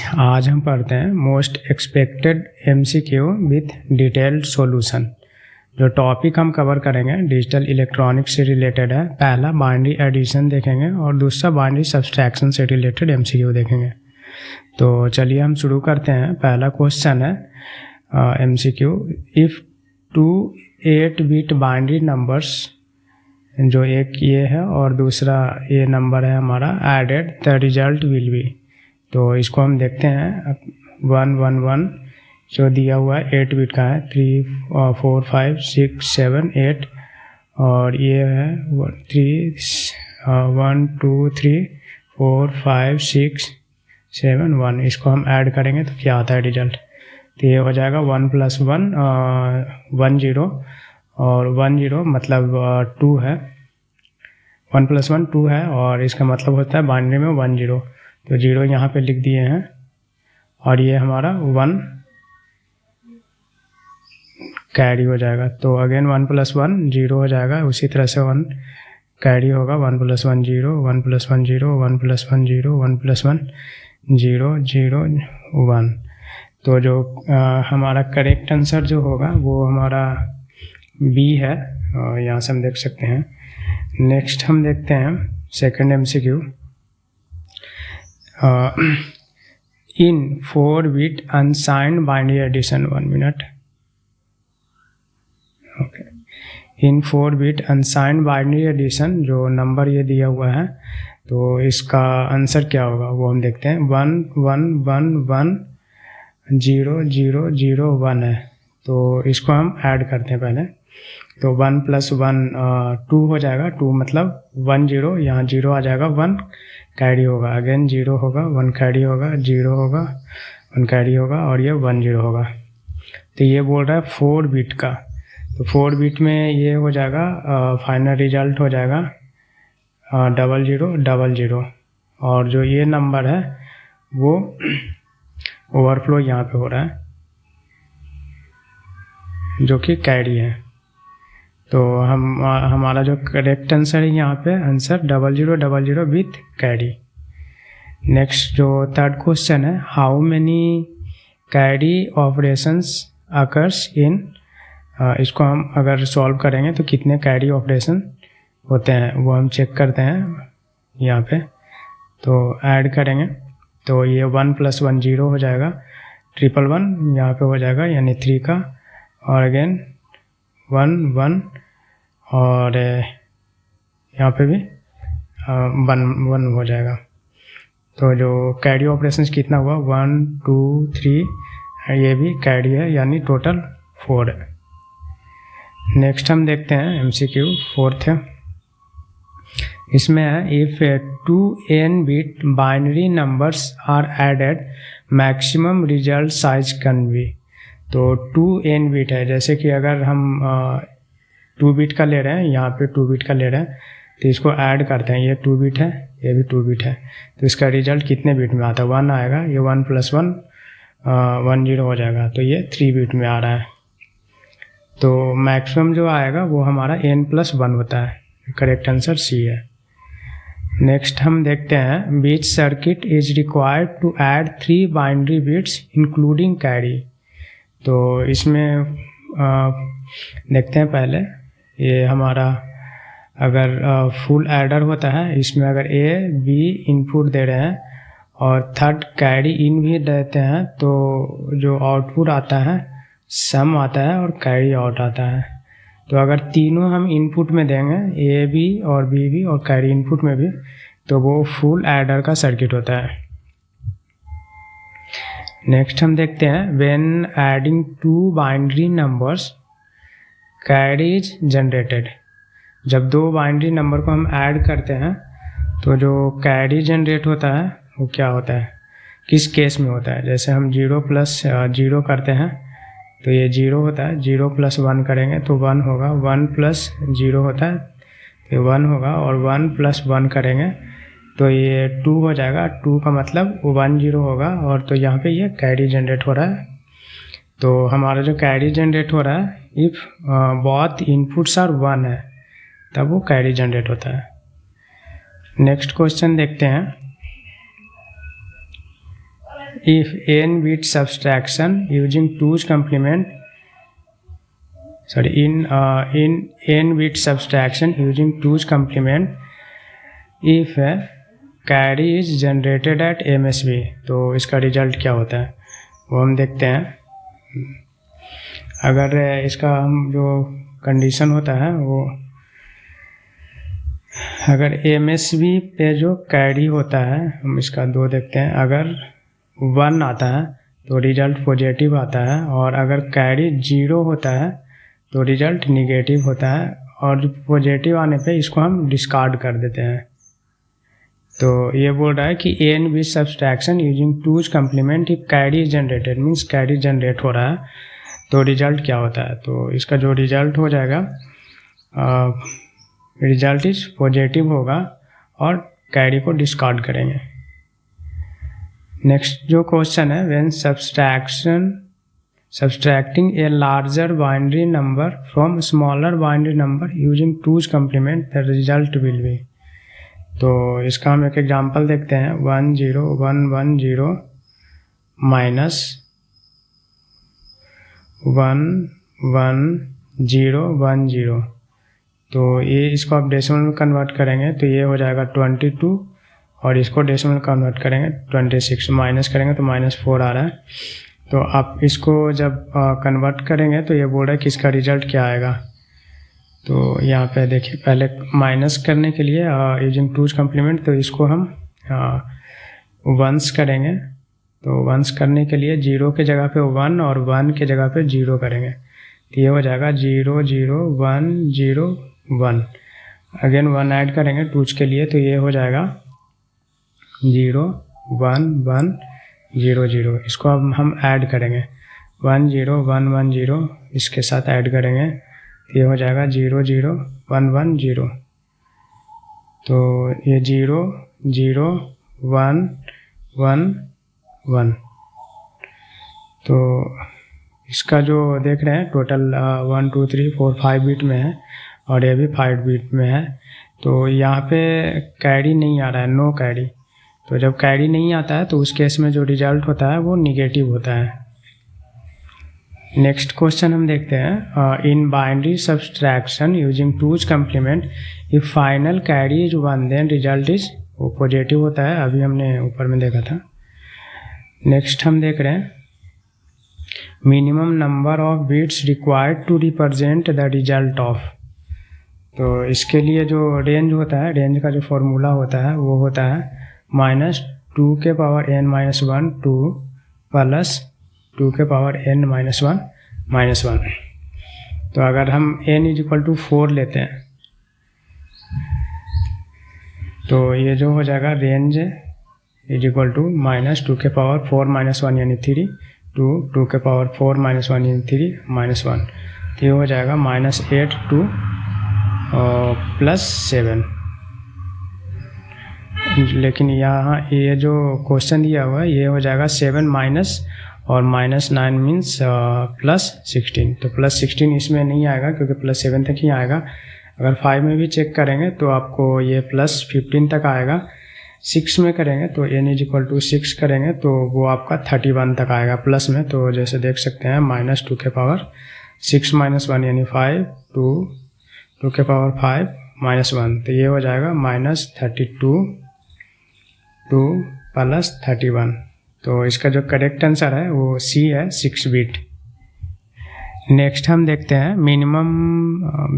आज हम पढ़ते हैं most expected MCQ with detailed solution. जो टॉपिक हम कवर करेंगे डिजिटल इलेक्ट्रॉनिक्स से रिलेटेड है। पहला बाइनरी एडिशन देखेंगे और दूसरा बाइनरी सब्सट्रैक्शन से रिलेटेड एमसीक्यू देखेंगे। तो चलिए हम शुरू करते हैं। पहला क्वेश्चन है एमसीक्यू, इफ़ 2 8-बिट बाइनरी नंबर्स, जो एक ये है और दूसरा ये नंबर है हमारा, added the result will be. तो इसको हम देखते हैं। 111 जो दिया हुआ है 8 बिट का है, 3 4 5 6 7 8 और ये है 1 2 3 4 5 6 7 1। इसको हम ऐड करेंगे तो क्या आता है रिजल्ट। तो ये हो जाएगा 1 + 1 10 और 10 मतलब 2 है। 1 + 1 2 है और इसका मतलब होता है बाइनरी में 10। तो 0 यहाँ पे लिख दिए हैं और ये हमारा 1 कैरी हो जाएगा। तो अगेन 1 + 1 0 हो जाएगा। उसी तरह से 1 कैरी होगा। 1 + 1 0, 1 + 1 0, 1 + 1 0, 1 + 1 0 0 1। तो जो हमारा करेक्ट आंसर जो होगा वो हमारा बी है। यहाँ से हम देख सकते हैं। नेक्स्ट हम देखते हैं second MCQ. In four bit unsigned binary addition, 1 minute. Okay, in four bit unsigned binary addition जो नंबर ये दिया हुआ है, तो इसका आंसर क्या होगा वो हम देखते हैं। 1 1 1 1 0 0 0 1 है। तो इसको हम ऐड करते हैं पहले। तो 1 + 1 2 हो जाएगा। 2 मतलब 1 0, यहाँ 0 आ जाएगा, 1 कैरी होगा। अगेन 0 होगा, 1 कैरी होगा, 0 होगा, 1 कैरी होगा और ये 1 0 होगा। तो ये बोल रहा है 4 बिट का। तो 4 बिट में ये हो जाएगा फाइनल रिजल्ट हो जाएगा 0 0 0 0। और जो ये नंबर है वो ओवरफ्लो यहाँ पे हो रहा है जो कि कैरी है। तो हमारा जो करेक्ट आंसर है यहाँ पे आंसर 0 0 0 0 विथ कैरी। नेक्स्ट जो थर्ड क्वेश्चन है, how many carry operations occurs in. इसको हम अगर सॉल्व करेंगे तो कितने कैरी ऑपरेशन होते हैं वो हम चेक करते हैं यहाँ पे। तो ऐड करेंगे तो ये 1 + 1 0 हो जाएगा, 1 1 1 यहाँ पे हो जाएगा यानी 3 का, और अगेन 1 1 और यहाँ पे भी 1 हो जाएगा। तो जो कैरी ऑपरेशंस कितना हुआ 1 2 3, ये भी कैरी है यानी टोटल 4 है। नेक्स्ट हम देखते हैं एमसीक्यू फोर्थ है। इसमें है, if 2 n bit binary numbers are added maximum result size can be. तो 2 n-बिट है, जैसे कि अगर हम 2 बिट का ले रहे हैं, यहाँ पे 2 बिट का ले रहे हैं, तो इसको ऐड करते हैं। ये 2 बिट है, ये भी 2 बिट है, तो इसका रिजल्ट कितने बिट में आता है 1 आएगा। ये 1 + 1 1 0 हो जाएगा। तो ये 3 बिट में आ रहा है। तो मैक्सिमम जो आएगा वो हमारा n + 1 होता है। करेक्ट आंसर सी है। नेक्स्ट हम देखते हैं, which circuit is required to add 3 binary bits including carry. तो इसमें देखते हैं पहले, ये हमारा अगर फुल एडर होता है, इसमें अगर A B इनपुट दे रहे हैं और थर्ड कैरी इन भी देते हैं, तो जो आउटपुट आता है सम आता है और कैरी आउट आता है। तो अगर तीनों हम इनपुट में देंगे, A B और B भी और कैरी इनपुट में भी, तो वो फुल एडर का सर्किट होता है। नेक्स्ट हम देखते हैं, when adding 2 binary numbers carry is generated. जब 2 बाइनरी नंबर को हम ऐड करते हैं तो जो कैरी जनरेट होता है वो क्या होता है, किस केस में होता है। जैसे हम 0 + 0 करते हैं तो ये 0 होता है, 0 + 1 करेंगे तो 1 होगा, 1 + 0 होता है तो 1 होगा, और 1 + 1 करेंगे तो ये 2 हो जाएगा। 2 का मतलब 1 0 होगा, और तो यहाँ पे ये कैरी जनरेट हो रहा है। तो हमारा जो कैरी जनरेट हो रहा है, इफ़ बोथ इनपुट्स आर 1 है तब वो कैरी जनरेट होता है। नेक्स्ट क्वेश्चन देखते हैं, if n bit subtraction using 2's complement, sorry, in n bit subtraction using 2's complement if carry is generated at MSB, तो इसका रिजल्ट क्या होता है वो हम देखते हैं। अगर इसका हम जो कंडीशन होता है वो, अगर MSB पे जो कैरी होता है हम इसका 2 देखते हैं। अगर 1 आता है तो रिजल्ट पॉजिटिव आता है, और अगर कैरी 0 होता है तो रिजल्ट निगेटिव होता है, और पॉजिटिव आने पे इसको हम डिस्कार्ड कर देते हैं। तो ये बोल रहा है कि n bit subtraction using 2's complement if carry is generated, means carry generate हो रहा है तो रिजल्ट क्या होता है। तो इसका जो रिजल्ट हो जाएगा, रिजल्ट इज पॉजिटिव होगा और कैरी को डिस्कार्ड करेंगे। नेक्स्ट जो क्वेश्चन है, when subtracting a larger binary number from smaller binary number using 2's complement the result will be. तो इसका हम एक एग्जांपल देखते हैं, 1 0 1 1 0 माइनस 1 1 0 1 0। तो ये इसको आप डेसिमल में कन्वर्ट करेंगे तो ये हो जाएगा 22, और इसको डेसिमल कन्वर्ट करेंगे 26, माइनस करेंगे तो -4 आ रहा है। तो आप इसको जब कन्वर्ट करेंगे तो ये बोल रहा है कि इसका रिजल्ट क्या आएगा। तो यहाँ पे देखिए, पहले माइनस करने के लिए यूजिंग 2's complement, तो इसको हम वंस करेंगे। तो वंस करने के लिए 0 के जगह पे 1 और 1 के जगह पे 0 करेंगे, तो ये हो जाएगा 0 0 1 0 1। अगेन 1 ऐड करेंगे 2's के लिए, तो ये हो जाएगा 0 1 1 0 0। इसको अब हम ऐड करेंगे, 1 0 1 1 0 इसके साथ ऐड करेंगे, ये हो जाएगा 0 0 1 1 0। तो ये 0 0 1 1 1। तो इसका जो देख रहे हैं टोटल 1 2 3 4 5 बिट में है, और ये भी 5 बिट में है। तो यहाँ पे कैरी नहीं आ रहा है, नो कैरी। तो जब कैरी नहीं आता है तो उस केस में जो रिजल्ट होता है वो निगेटिव होता है। नेक्स्ट क्वेश्चन हम देखते हैं, in binary subtraction using 2's complement if final carry is 1 then result is, वो पॉजिटिव होता है, अभी हमने ऊपर में देखा था। नेक्स्ट हम देख रहे हैं, minimum number of bits required to represent the result of. तो इसके लिए जो रेंज होता है, रेंज का जो फॉर्मूला होता है वो होता है -2 के पावर n - 1 2 प्लस 2 के पावर n - 1 -1। तो अगर हम n = 4 लेते हैं तो ये जो हो जाएगा रेंज = -2 के पावर 4 - 1 यानी 3 2 के पावर 4 - 1 यानी 3 -1। तो ये हो जाएगा -8 2 +7। लेकिन यहाँ ये जो क्वेश्चन दिया हुआ है ये हो जाएगा 7 माइनस और -9 मीन्स +16। तो +16 इसमें नहीं आएगा क्योंकि +7 तक ही आएगा। अगर 5 में भी चेक करेंगे तो आपको ये +15 तक आएगा। 6 में करेंगे तो n = 6 करेंगे तो वो आपका 31 तक आएगा प्लस में। तो जैसे देख सकते हैं -2 के पावर 6 - 1 यानी 5 2 के पावर 5 -1। तो ये हो जाएगा -32 2 + 31। तो इसका जो करेक्ट आंसर है वो C है, 6 बिट। नेक्स्ट हम देखते हैं minimum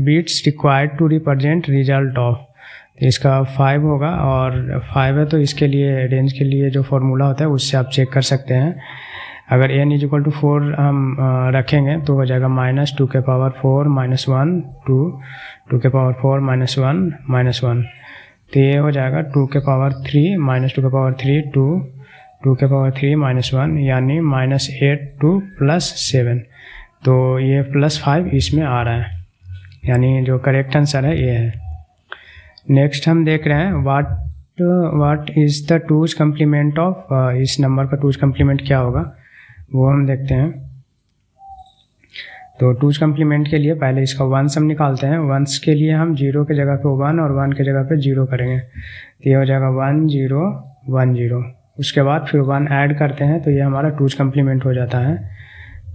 bits required to represent result of. तो इसका 5 होगा और 5 है तो इसके लिए रेंज के लिए जो फॉर्मूला होता है उससे आप चेक कर सकते हैं। अगर n = 4 हम रखेंगे तो हो जाएगा -2 के पावर 4 - 1 2 के पावर 4 - 1 -1। तो ये हो जाएगा 2 के पावर 3 -2 के पावर 3 2 के पावर 3 -1 यानी -8 2 + 7। तो ये +5 इसमें आ रहा है, यानी जो करेक्ट आंसर है ये है। नेक्स्ट हम देख रहे हैं what is the 2's complement of, इस नंबर का 2's complement क्या होगा वो हम देखते हैं। तो 2's complement के लिए पहले इसका 1 हम निकालते हैं। 1 के लिए हम 0 के जगह पे 1 और 1 के जगह पे 0 करेंगे। तो ये हो जाएगा 1 0 1 0। उसके बाद फिर 1 ऐड करते हैं तो ये हमारा टूज कम्प्लीमेंट हो जाता है।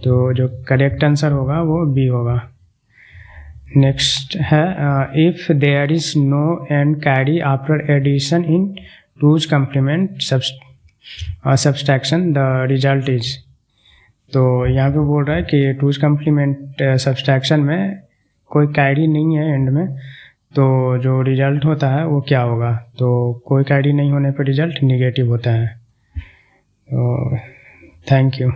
तो जो करेक्ट आंसर होगा वो बी होगा। नेक्स्ट है if there is no end carry after addition in two's complement subtraction the result is. तो यहाँ पे बोल रहा है कि टूज कम्प्लीमेंट सब्सट्रैक्शन में कोई कैरी नहीं है एंड में, तो जो रिजल्ट होता है वो क्या होगा। तो कोई कैरी नहीं होने पर रिजल्ट निगेटिव होता है। तो थैंक यू।